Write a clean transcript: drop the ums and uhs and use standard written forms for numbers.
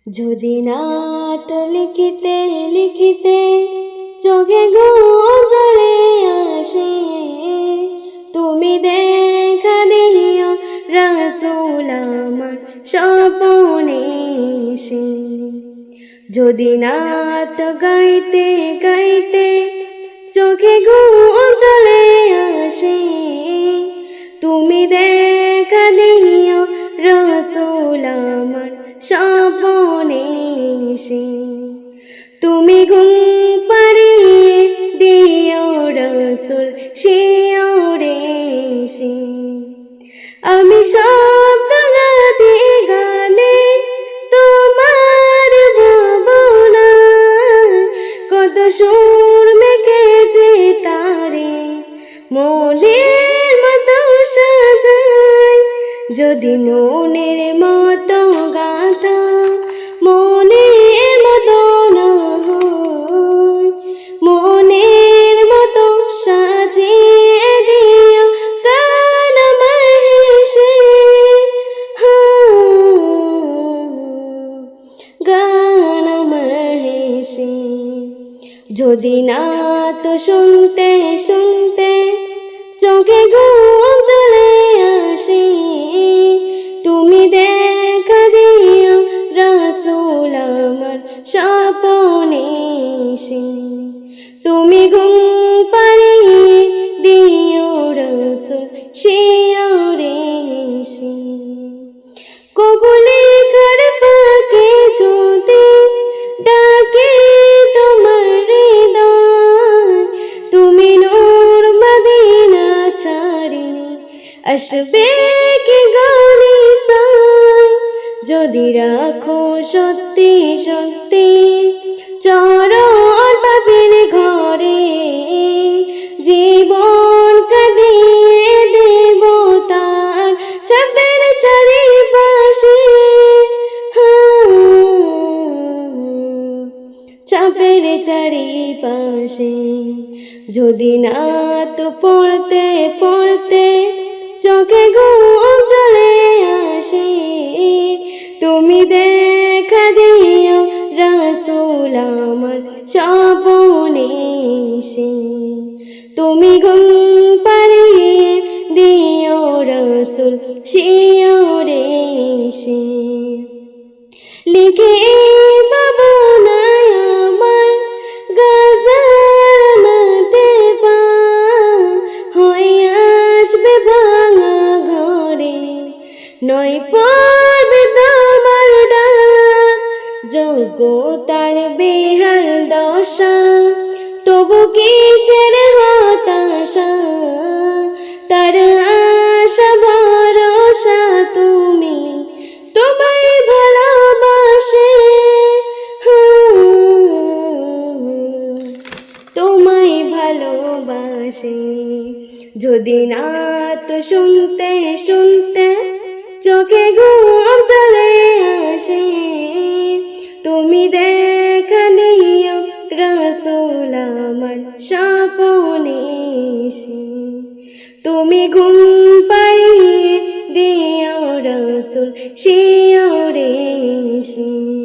যদি নাত লিখিতে লিখিতে চোখে ঘুম চলে আসে, তুমি দেখা দিও রাসূল আমার স্বপনে এসে। যদি নাত গাইতে গাইতে চোখে ঘুম চলে আসে, তুমি দেখা দিও রাসূল আমার স্বপনে এসে। তুমি ঘুম পাড়িয়ে দিও রাসূল শিয়রে এসে। আমি শব্দ গাতে গানে তোমার ভাবনা, কত সুর মেখেছে তারে মনের মতো সাজাই। যদি মনের মতো গাথা মনের মতো না হয়, মনের মতো সাজিয়ে দিও গান আমার হেসে। গান আমার হেসে। যদি নাত শুনতে শুনতে চোখে ঘুম চলে আসে, তুমি দেখা দিও রাসূল আমার স্বপনে এসে। তুমি ঘুম পাড়িয়ে দিও রাসূল শিয়রে এসে। কোকুলের ফাঁকে যদি ডাকে তোমার হৃদয়, তুমি নূর মদিনা ছাড়ি আসবে কি গলি সাই। যদি রাখো সত্যি সত্যি চরণ পাপের ঘরে, জীবন কাঁদিয়ে দেব তার চাপের চারিপাশে। চাপের চারিপাশে। যদি নাত পড়তে পড়তে চোখে ঘুম চলে আসে, তুমি দেখা দিও রাসূল আমার স্বপনে এসে। তুমি ঘুম পাড়িয়ে দিও রাসূল শিয়রে এসে। লিখে ভাবনায় আমার গজল নাতে পা হয়ে আসবে ভাঙা ঘরে, নয় পড়বে তোমার ডাক। যোগ্যতার বেহাল দশা, তবু কিসের হতাশা, তার আশা ভরসা তুমি তোমায় ভালোবাসে। তোমায় ভালোবাসে। যদি নাত শুনতে শুনতে চোখে ঘুম চলে আসে, তুমি দেখা দিও রাসূল আমার স্বপনে এসে। তুমি ঘুম পাড়িয়ে দিও রাসূল শিয়রে এসে।